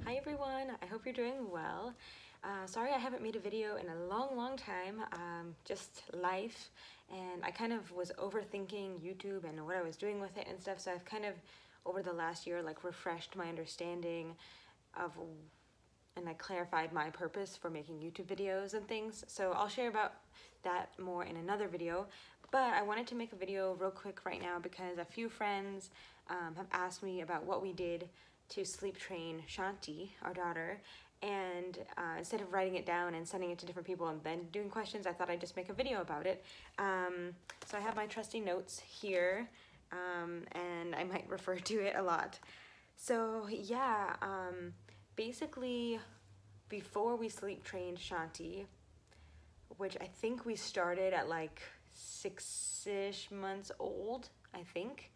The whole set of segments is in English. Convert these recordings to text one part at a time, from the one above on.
Hi everyone, I hope you're doing well. Sorry I haven't made a video in a long time, just life, and I kind of was overthinking YouTube and what I was doing with it and stuff, so I've kind of over the last year like refreshed my understanding of and I clarified my purpose for making YouTube videos and things, so I'll share about that more in another video. But I wanted to make a video real quick right now because a few friends have asked me about what we did to sleep train Shanti, our daughter, and instead of writing it down and sending it to different people and then doing questions, I thought I'd just make a video about it. So I have my trusty notes here, and I might refer to it a lot. So yeah, basically before we sleep trained Shanti, which I think we started at like 6-ish months old, I think.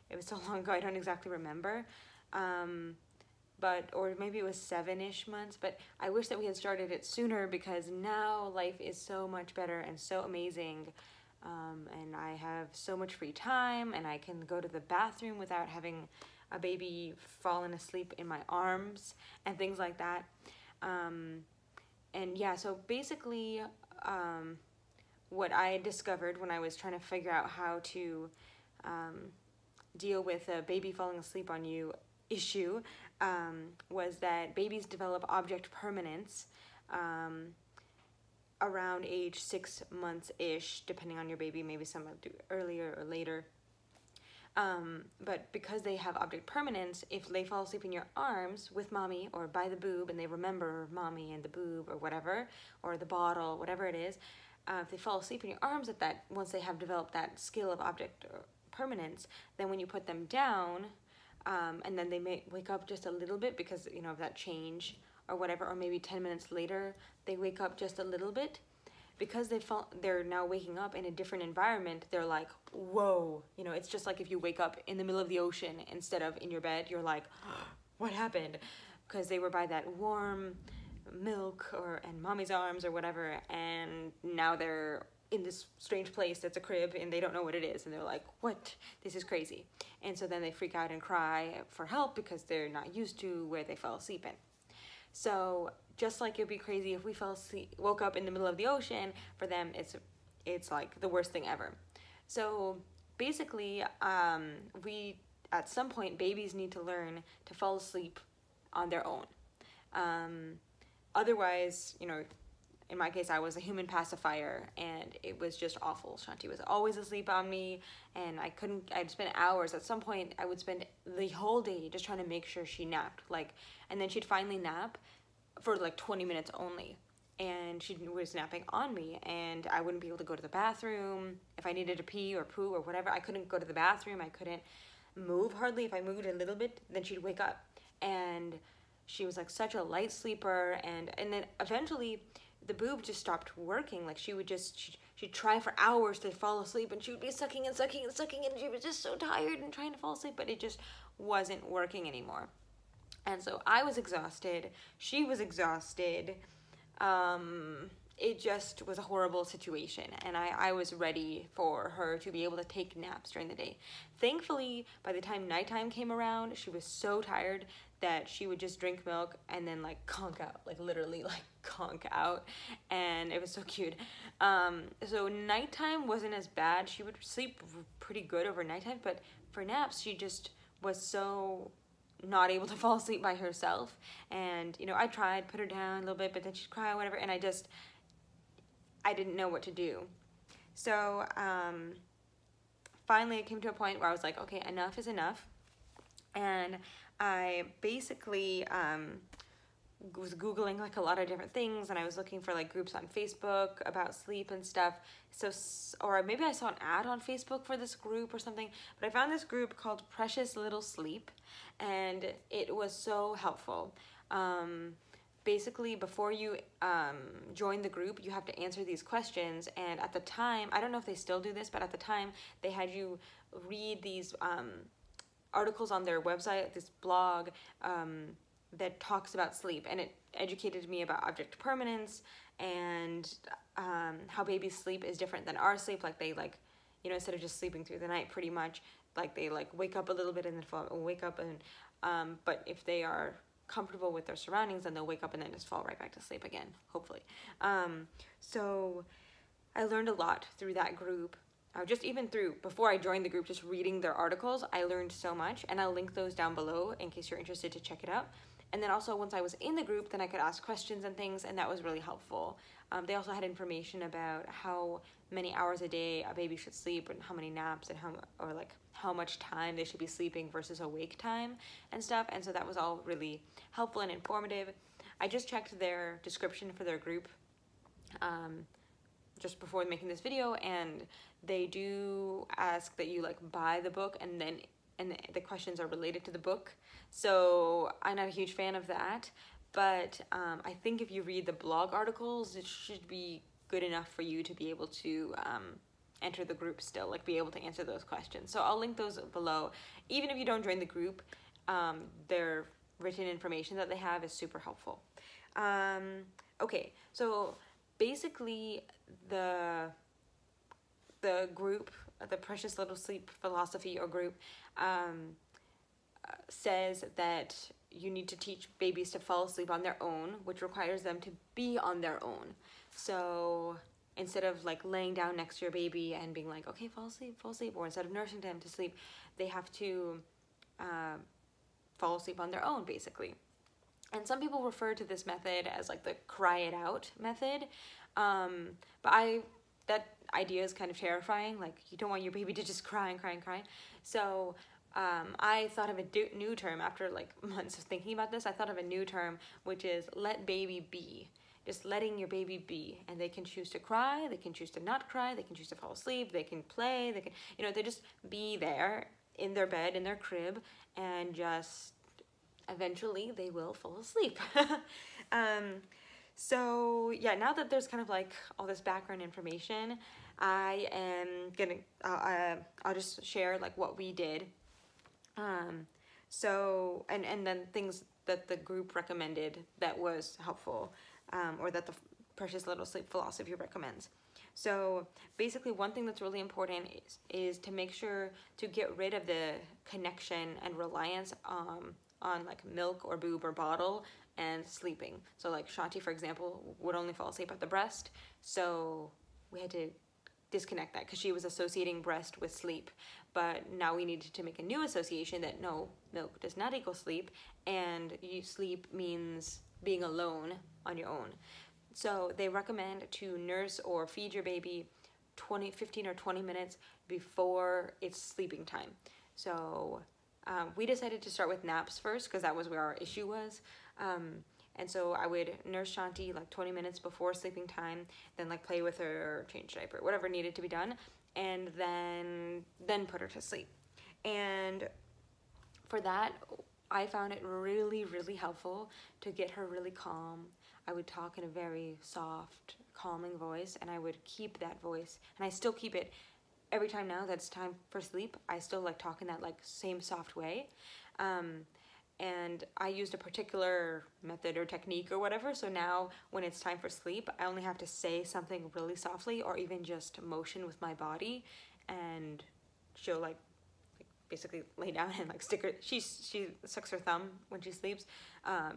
It was so long ago, I don't exactly remember. Or maybe it was 7-ish months, but I wish that we had started it sooner because now life is so much better and so amazing. And I have so much free time and I can go to the bathroom without having a baby falling asleep in my arms and things like that. And yeah, so basically what I discovered when I was trying to figure out how to deal with a baby falling asleep on you issue was that babies develop object permanence around age 6 months-ish, depending on your baby. Maybe some do earlier or later. But because they have object permanence, if they fall asleep in your arms with mommy or by the boob and they remember mommy and the boob or whatever, or the bottle, whatever it is, if they fall asleep in your arms at that, once they have developed that skill of object permanence, then when you put them down, and then they may wake up just a little bit because, you know, of that change or whatever, or maybe 10 minutes later, they wake up just a little bit. Because they're now waking up in a different environment, they're like, whoa, you know, it's just like if you wake up in the middle of the ocean instead of in your bed, you're like, what happened? Because they were by that warm milk and mommy's arms or whatever, and now they're in this strange place that's a crib and they don't know what it is, and they're like, what? This is crazy. And so then they freak out and cry for help because they're not used to where they fell asleep in. So just like it'd be crazy if we woke up in the middle of the ocean, for them it's like the worst thing ever. So basically, at some point babies need to learn to fall asleep on their own. Otherwise, you know, in my case, I was a human pacifier, and it was just awful. Shanti was always asleep on me, and I'd spend hours. At some point, I would spend the whole day just trying to make sure she napped, and then she'd finally nap for like 20 minutes only, and she was napping on me, and I wouldn't be able to go to the bathroom. If I needed to pee or poo or whatever, I couldn't go to the bathroom. I couldn't move hardly. If I moved a little bit, then she'd wake up, and she was like such a light sleeper, and then eventually the boob just stopped working. Like she'd try for hours to fall asleep, and she would be sucking and sucking and sucking, and she was just so tired and trying to fall asleep, but it just wasn't working anymore. And so I was exhausted, she was exhausted. It just was a horrible situation, and I was ready for her to be able to take naps during the day. Thankfully, by the time nighttime came around, she was so tired that she would just drink milk and then like conk out, like literally like conk out, and it was so cute. So nighttime wasn't as bad. She would sleep pretty good over nighttime, but for naps, she just was so not able to fall asleep by herself. And, you know, I tried, put her down a little bit, but then she'd cry or whatever, and I didn't know what to do. So finally it came to a point where I was like, okay, enough is enough. And I basically was Googling like a lot of different things, and I was looking for like groups on Facebook about sleep and stuff. So, or maybe I saw an ad on Facebook for this group or something, but I found this group called Precious Little Sleep, and it was so helpful. Basically, before you join the group, you have to answer these questions, and at the time, I don't know if they still do this, but at the time, they had you read these articles on their website, this blog that talks about sleep, and it educated me about object permanence and how babies sleep is different than our sleep. Like they you know, instead of just sleeping through the night, pretty much, like they like wake up a little bit and then wake up, and but if they are comfortable with their surroundings, and they'll wake up and then just fall right back to sleep again, hopefully. So I learned a lot through that group. Just even through, before I joined the group, just reading their articles, I learned so much, and I'll link those down below in case you're interested to check it out. And then also once I was in the group, then I could ask questions and things, and that was really helpful. They also had information about how many hours a day a baby should sleep, and how many naps, and how much time they should be sleeping versus awake time and stuff. And so that was all really helpful and informative. I just checked their description for their group just before making this video, and they do ask that you like buy the book, and the questions are related to the book. So I'm not a huge fan of that, but I think if you read the blog articles, it should be good enough for you to be able to enter the group still, like be able to answer those questions. So I'll link those below. Even if you don't join the group, their written information that they have is super helpful. Okay, so basically the group, the Precious Little Sleep philosophy or group, says that you need to teach babies to fall asleep on their own, which requires them to be on their own. So instead of like laying down next to your baby and being like, okay, fall asleep, or instead of nursing them to sleep, they have to fall asleep on their own, basically. And some people refer to this method as like the cry it out method, but that idea is kind of terrifying. Like, you don't want your baby to just cry and cry and cry. So I thought of a new term after like months of thinking about this. I thought of a new term, which is let baby be. Just letting your baby be, and they can choose to cry, they can choose to not cry, they can choose to fall asleep, they can play, they can, they just be there in their bed, in their crib, and just eventually they will fall asleep. So yeah, now that there's kind of like all this background information, I am gonna, I'll just share like what we did. So, and then things that the group recommended that was helpful, or that the Precious Little Sleep philosophy recommends. So basically one thing that's really important is to make sure to get rid of the connection and reliance on like milk or boob or bottle and sleeping. So like Shanti, for example, would only fall asleep at the breast, so we had to disconnect that because she was associating breast with sleep. But now we needed to make a new association that no, milk does not equal sleep, and sleep means being alone on your own. So they recommend to nurse or feed your baby 15 or 20 minutes before it's sleeping time. So we decided to start with naps first because that was where our issue was. And so I would nurse Shanti like 20 minutes before sleeping time, then like play with her or change diaper, whatever needed to be done, and then put her to sleep. And for that, I found it really, really helpful to get her really calm. I would talk in a very soft, calming voice, and I would keep that voice, and I still keep it every time now that's time for sleep. I still like talk in that like same soft way. And I used a particular method or technique or whatever, so now when it's time for sleep, I only have to say something really softly or even just motion with my body, and she'll like basically lay down and like stick her, she sucks her thumb when she sleeps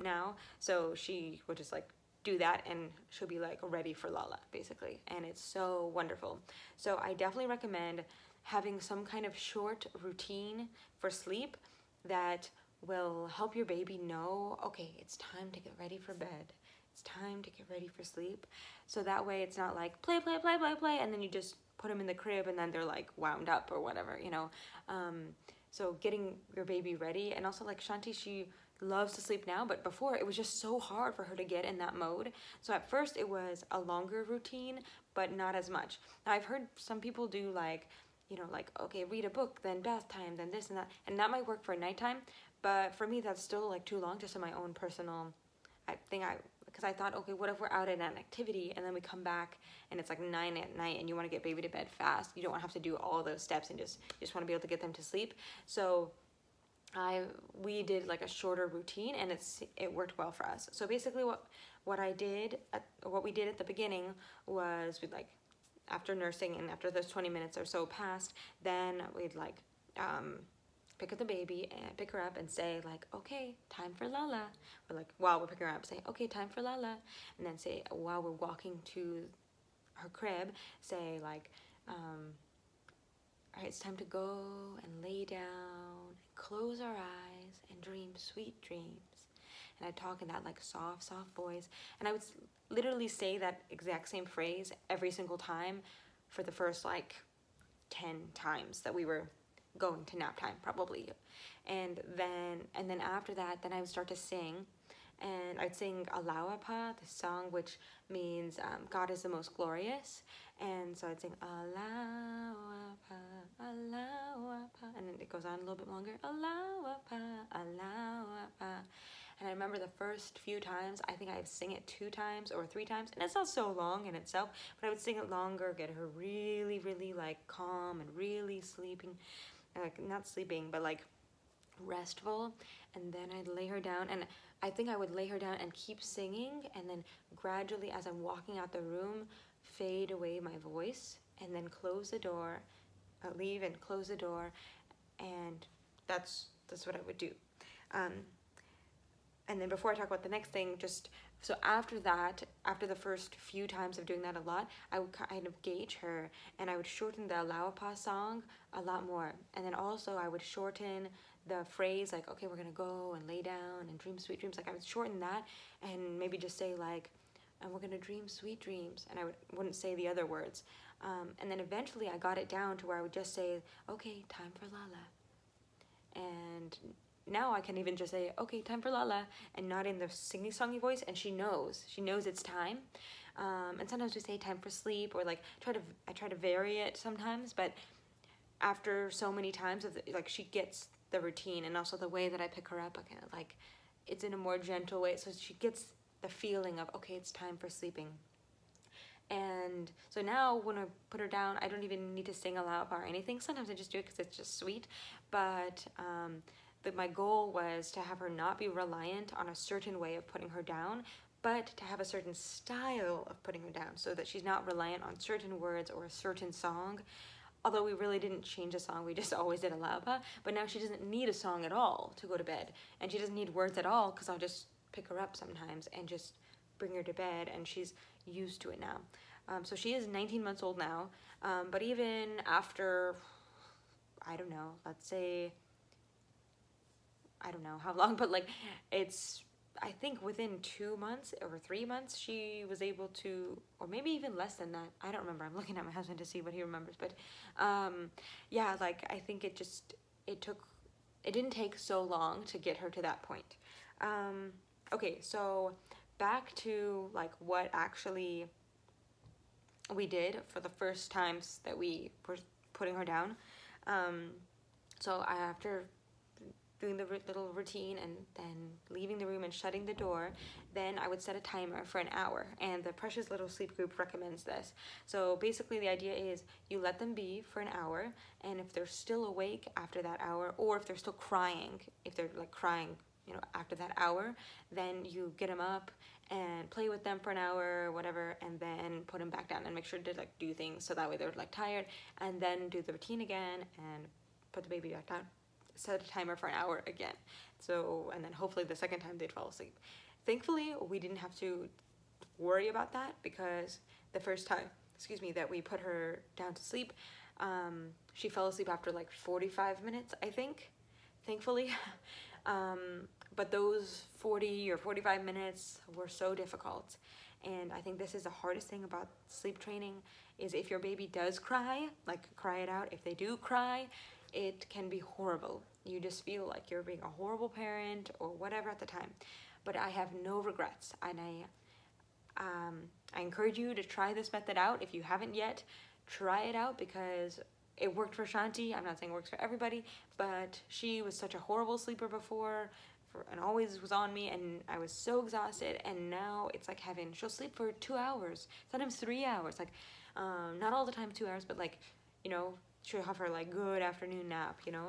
now, so she would just like do that and she'll be like ready for Lala basically, and it's so wonderful. So I definitely recommend having some kind of short routine for sleep that will help your baby know, okay, it's time to get ready for bed. It's time to get ready for sleep. So that way it's not like play, play, play, play, play, and then you just put them in the crib and then they're like wound up or whatever, So getting your baby ready, and also like Shanti, she loves to sleep now, but before it was just so hard for her to get in that mode. So at first it was a longer routine, but not as much. Now I've heard some people do like, like, okay, read a book, then bath time, then this and that might work for nighttime. But for me, that's still like too long, just in my own personal thing. Because I thought, okay, what if we're out at an activity and then we come back and it's like 9 at night and you want to get baby to bed fast? You don't want to have to do all those steps and just want to be able to get them to sleep. So we did like a shorter routine, and it worked well for us. So basically, what we did at the beginning was we'd like, after nursing and after those 20 minutes or so passed, then we'd like pick up the baby and pick her up and say like, okay, time for Lala. Or like while we're picking her up, say, okay, time for Lala. And then say, while we're walking to her crib, say like, all right, it's time to go and lay down, close our eyes and dream sweet dreams. And I talk in that like soft, soft voice. And I would literally say that exact same phrase every single time for the first like 10 times that we were going to nap time, probably. And then after that, then I would start to sing. And I'd sing Alawapa, the song which means God is the most glorious. And so I'd sing Alawapa, Alawapa, and then it goes on a little bit longer. Alawapa, Alawapa. And I remember the first few times, I think I would sing it 2 times or 3 times, and it's not so long in itself, but I would sing it longer, get her really, really like calm and really sleeping, like not sleeping, but like restful. And then I'd lay her down, and I think I would lay her down and keep singing, and then gradually as I'm walking out the room, fade away my voice, and then close the door, leave and close the door, and that's what I would do. And then before I talk about the next thing, so after that, after the first few times of doing that a lot, I would kind of gauge her, and I would shorten the Lauapa song a lot more. And then also I would shorten the phrase, like, okay, we're gonna go and lay down and dream sweet dreams. Like I would shorten that and maybe just say like, and we're gonna dream sweet dreams. And I wouldn't say the other words. And then eventually I got it down to where I would just say, okay, time for Lala. And now I can even just say, okay, time for Lala, and not in the singy-songy voice, and she knows it's time. And sometimes we say time for sleep, or like I try to vary it sometimes, but after so many times like she gets the routine, and also the way that I pick her up, again, like it's in a more gentle way, so she gets the feeling of, okay, it's time for sleeping. And so now when I put her down, I don't even need to sing aloud or anything. Sometimes I just do it because it's just sweet, but my goal was to have her not be reliant on a certain way of putting her down, but to have a certain style of putting her down, so that she's not reliant on certain words or a certain song. Although we really didn't change a song, we just always did Alaba, but now she doesn't need a song at all to go to bed, and she doesn't need words at all, because I'll just pick her up sometimes and just bring her to bed, and she's used to it now. So she is 19 months old now, but even after, I don't know, let's say, I don't know how long, but like I think within 2 months or 3 months, she was able to, or maybe even less than that. I don't remember. I'm looking at my husband to see what he remembers. But yeah, like I think it didn't take so long to get her to that point. Okay, so back to like what actually we did for the first times that we were putting her down. So after doing the little routine and then leaving the room and shutting the door, then I would set a timer for an hour, and the Precious Little Sleep Group recommends this. So basically the idea is you let them be for an hour, and if they're still awake after that hour, or if they're still crying, if they're like crying, you know, after that hour, then you get them up and play with them for an hour or whatever, and then put them back down and make sure to like do things so that way they're like tired, and then do the routine again and put the baby back down. Set a timer for an hour again. So, and then hopefully the second time they'd fall asleep. Thankfully, we didn't have to worry about that, because the first time, that we put her down to sleep, she fell asleep after like 45 minutes, I think, thankfully. But those 40 or 45 minutes were so difficult. And I think this is the hardest thing about sleep training, is if your baby does cry, like cry it out. If they do cry, it can be horrible. You just feel like you're being a horrible parent or whatever at the time. But I have no regrets, and I encourage you to try this method out. If you haven't yet, try it out, because it worked for Shanti. I'm not saying it works for everybody, but she was such a horrible sleeper before, and always was on me, and I was so exhausted, and now it's like heaven. She'll sleep for 2 hours, sometimes 3 hours, like not all the time 2 hours, but like, you know, she'll have her like good afternoon nap, you know,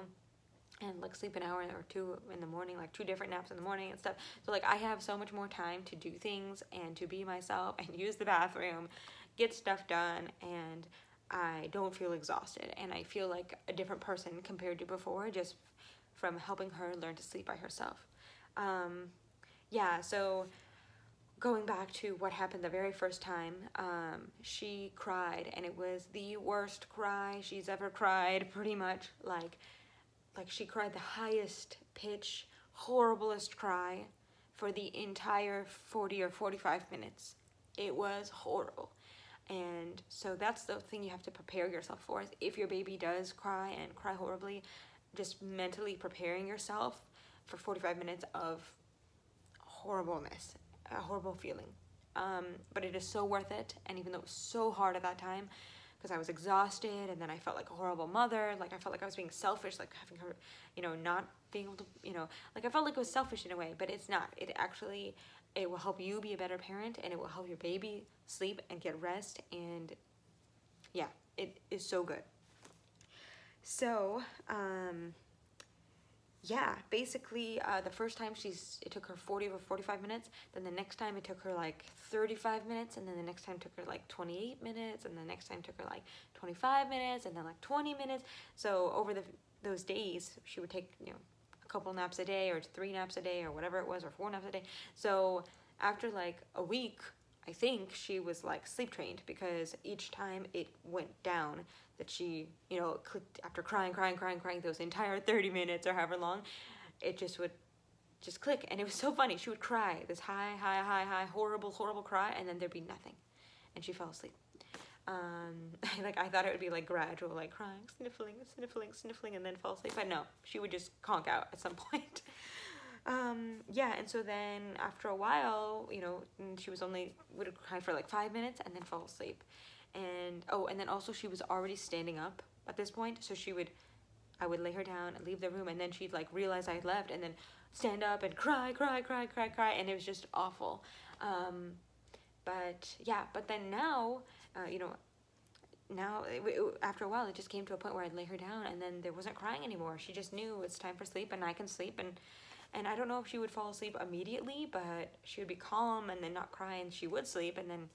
and like sleep an hour or 2 in the morning, like 2 different naps in the morning and stuff. So like I have so much more time to do things and to be myself and use the bathroom, get stuff done, and I don't feel exhausted, and I feel like a different person compared to before, just from helping her learn to sleep by herself. Yeah, so going back to what happened the very first time, she cried, and it was the worst cry she's ever cried, pretty much. Like she cried the highest pitch, horriblest cry for the entire 40 or 45 minutes. It was horrible. And so that's the thing you have to prepare yourself for. If your baby does cry and cry horribly, just mentally preparing yourself for 45 minutes of horribleness, a horrible feeling. But it is so worth it. And even though it was so hard at that time, because I was exhausted, and then I felt like a horrible mother, like I felt like I was being selfish, like having her, not being able to, like I felt like it was selfish in a way, but it's not. It will help you be a better parent, and it will help your baby sleep and get rest, and yeah, it is so good. So, yeah, basically, the first time it took her 40 or 45 minutes, then the next time it took her like 35 minutes, and then the next time it took her like 28 minutes, and the next time it took her like 25 minutes, and then like 20 minutes. So over those days, she would take, a couple naps a day, or 3 naps a day, or whatever it was, or 4 naps a day. So after like a week, I think she was like sleep trained, because each time it went down that she, clicked after crying those entire 30 minutes or however long, it just would just click. And it was so funny. She would cry this high, horrible cry, and then there'd be nothing. And she fell asleep. Like I thought it would be like gradual, like crying, sniffling, and then fall asleep. But no, she would just conk out at some point. Yeah, and so then after a while, she would cry for like 5 minutes and then fall asleep. And and then also she was already standing up at this point, so I would lay her down and leave the room, and then she'd like realize I had left, and then stand up and cry, and it was just awful. But yeah, but then now, after a while, it just came to a point where I'd lay her down, and then there wasn't crying anymore. She just knew it's time for sleep, and I can sleep, and I don't know if she would fall asleep immediately, but she would be calm and then not cry, and she would sleep, and then,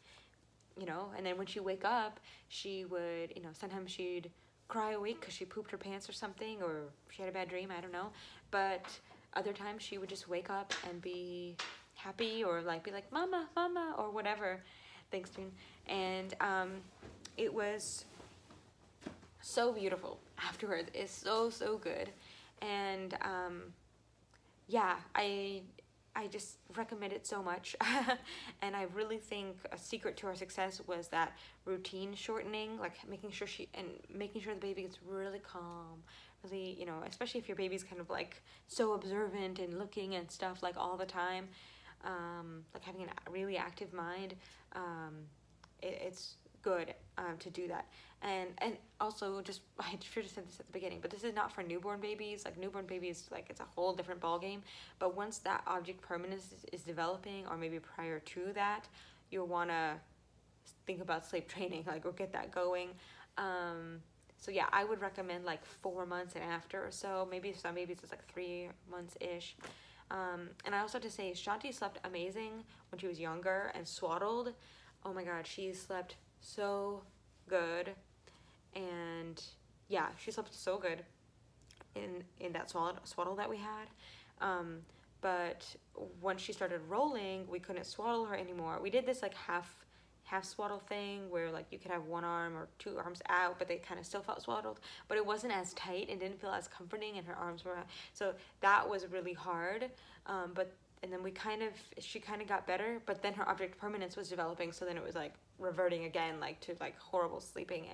and then when she wake up, she would, sometimes she'd cry awake because she pooped her pants or something, or she had a bad dream, I don't know, but other times she would just wake up and be happy, or like be like, mama, or whatever. Thanks, June. And it was so beautiful afterwards. It's so good. And yeah, I just recommend it so much. And I really think a secret to our success was that routine shortening, like making sure the baby gets really calm, really, especially if your baby's kind of like so observant and looking and stuff like all the time, like having a really active mind. It's good to do that. And also, just, I should have said this at the beginning, but this is not for newborn babies. Like newborn babies, like it's a whole different ball game. But once that object permanence is developing, or maybe prior to that, you'll want to think about sleep training, like, or get that going. So yeah, I would recommend like 4 months and after, or so. Maybe some babies it's like 3 months-ish. And I also have to say, Shanti slept amazing when she was younger and swaddled. Oh my god, she slept so good. And yeah, she slept so good in that swaddle that we had. But once she started rolling, we couldn't swaddle her anymore. We did this like half swaddle thing where like you could have one arm or 2 arms out, but they kind of still felt swaddled, but it wasn't as tight and didn't feel as comforting, and her arms were out. So that was really hard. And then she kind of got better, but then her object permanence was developing, so then it was like reverting again, like to like horrible sleeping,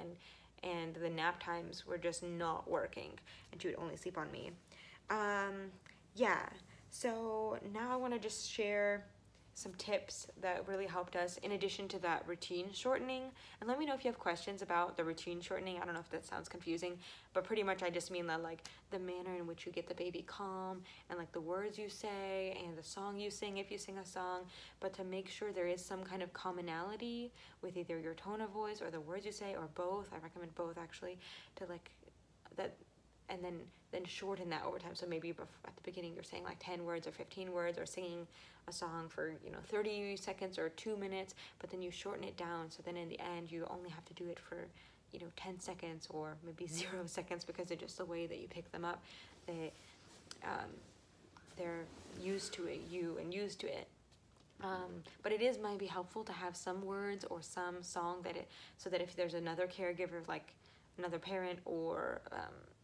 and the nap times were just not working, and she would only sleep on me. Yeah, so now I want to just share some tips that really helped us in addition to that routine shortening. And let me know if you have questions about the routine shortening. I don't know if that sounds confusing, but pretty much I just mean that like the manner in which you get the baby calm, and like the words you say, and the song you sing if you sing a song, but to make sure there is some kind of commonality with either your tone of voice or the words you say, or both. I recommend both actually, to like that, and then shorten that over time. So maybe at the beginning you're saying like 10 words or 15 words, or singing a song for 30 seconds or 2 minutes, but then you shorten it down, so then in the end you only have to do it for 10 seconds or maybe 0 seconds, because of just the way that you pick them up. they're used to it, used to it. But it is might be helpful to have some words or some song so that if there's another caregiver, like another parent or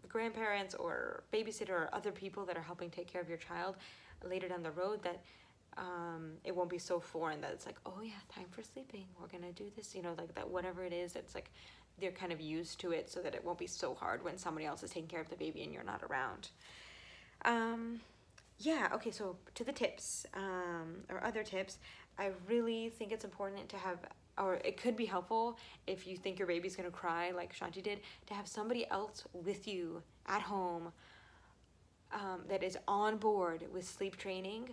grandparents or babysitter or other people that are helping take care of your child later down the road, that it won't be so foreign that it's like, oh yeah, time for sleeping, we're gonna do this, like that, whatever it is, it's like they're kind of used to it, so that it won't be so hard when somebody else is taking care of the baby and you're not around. Yeah, okay, so to the tips, or other tips, I really think it's important to have, or it could be helpful if you think your baby's gonna cry like Shanti did, to have somebody else with you at home that is on board with sleep training,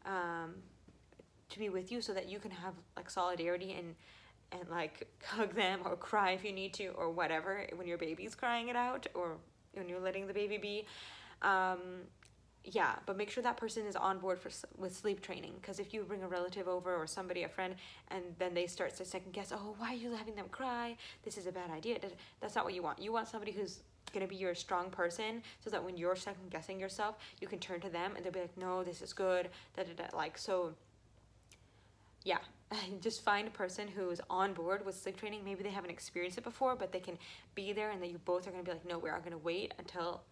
to be with you, so that you can have like solidarity and like hug them or cry if you need to, or whatever, when your baby's crying it out, or when you're letting the baby be. Yeah, but make sure that person is on board with sleep training, because if you bring a relative over or somebody, a friend, and then they start to second guess, oh, why are you having them cry? This is a bad idea. That's not what you want. You want somebody who's going to be your strong person, so that when you're second guessing yourself, you can turn to them and they'll be like, no, this is good, like, so yeah. Just find a person who's on board with sleep training. Maybe they haven't experienced it before, but they can be there, and that you both are going to be like, no, we are going to wait until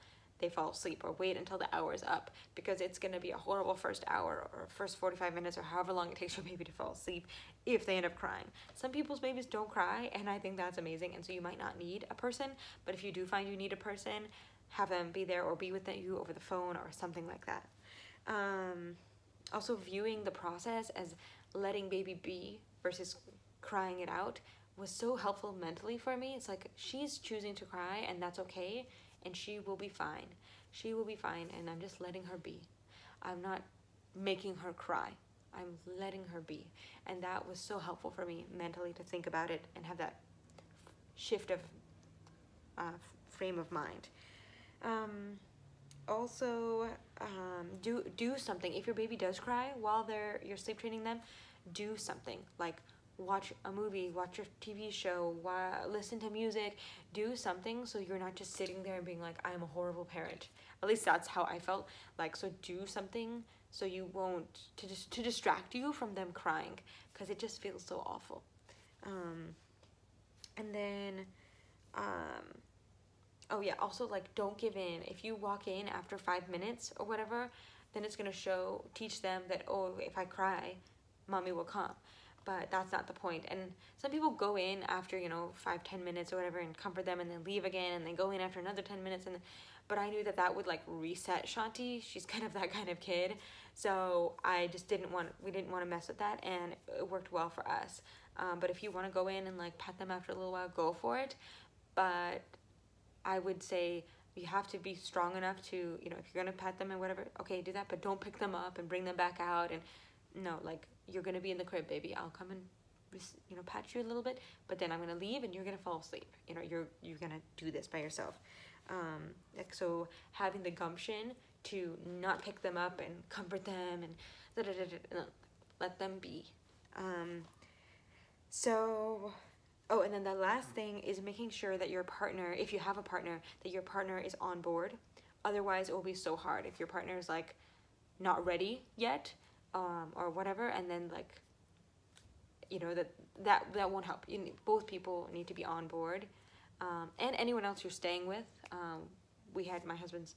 they fall asleep, or wait until the hour is up, because it's going to be a horrible first hour or first 45 minutes or however long it takes your baby to fall asleep if they end up crying. Some people's babies don't cry, and I think that's amazing, and so you might not need a person, but if you do find you need a person, have them be there or be with you over the phone or something like that. Also, viewing the process as letting baby be versus crying it out was so helpful mentally for me. It's like, she's choosing to cry, and that's okay, and she will be fine. She will be fine, and I'm just letting her be. I'm not making her cry. I'm letting her be. And that was so helpful for me mentally, to think about it and have that shift of frame of mind. Also, do something. If your baby does cry while you're sleep training them, do something. Like, watch a movie, watch a TV show, listen to music, do something, so you're not just sitting there and being like, I'm a horrible parent. At least that's how I felt. Like, so do something so you won't, to distract you from them crying, because it just feels so awful. And then, oh yeah, also, like, don't give in. If you walk in after 5 minutes or whatever, then it's going to teach them that, oh, if I cry, mommy will come. But that's not the point. And some people go in after, 5-10 minutes or whatever, and comfort them, and then leave again, and then go in after another 10 minutes. But I knew that would like reset Shanti. She's kind of that kind of kid. So I just we didn't want to mess with that, and it worked well for us. But if you want to go in and like pet them after a little while, go for it. But I would say you have to be strong enough to, if you're going to pet them and whatever, okay, do that, but don't pick them up and bring them back out. And no, like, you're going to be in the crib, baby. I'll come and, pat you a little bit, but then I'm going to leave and you're going to fall asleep. You're going to do this by yourself. So having the gumption to not pick them up and comfort them and let them be. Oh, and then the last thing is making sure that your partner, if you have a partner, that your partner is on board. Otherwise, it will be so hard if your partner is like not ready yet, or whatever, and then like, that won't help. Both people need to be on board, and anyone else you're staying with. We had my husband's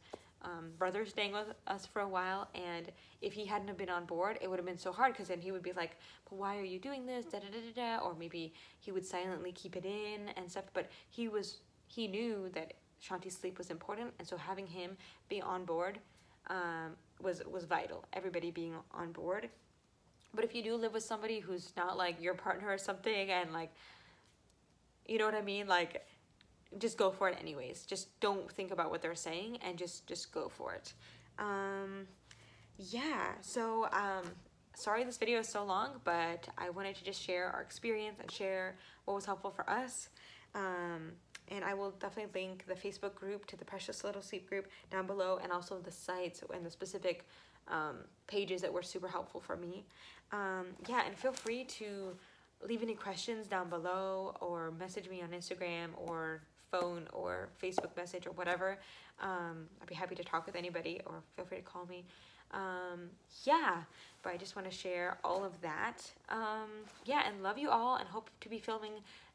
brother staying with us for a while, and if he hadn't have been on board, it would have been so hard, because then he would be like, but why are you doing this, or maybe he would silently keep it in and stuff. But he knew that Shanti's sleep was important, and so having him be on board was vital. Everybody being on board. But if you do live with somebody who's not like your partner or something, and like, you know what I mean, like, just go for it anyways. Just don't think about what they're saying, and just go for it. Yeah, so sorry this video is so long, but I wanted to just share our experience and share what was helpful for us. And I will definitely link the Facebook group to the Precious Little Sleep group down below, and also the sites and the specific pages that were super helpful for me. Yeah, and feel free to leave any questions down below, or message me on Instagram or phone or Facebook message or whatever. I'd be happy to talk with anybody, or feel free to call me. Yeah, but I just want to share all of that. Yeah, and love you all, and hope to be filming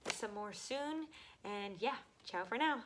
some more soon. And yeah, ciao for now.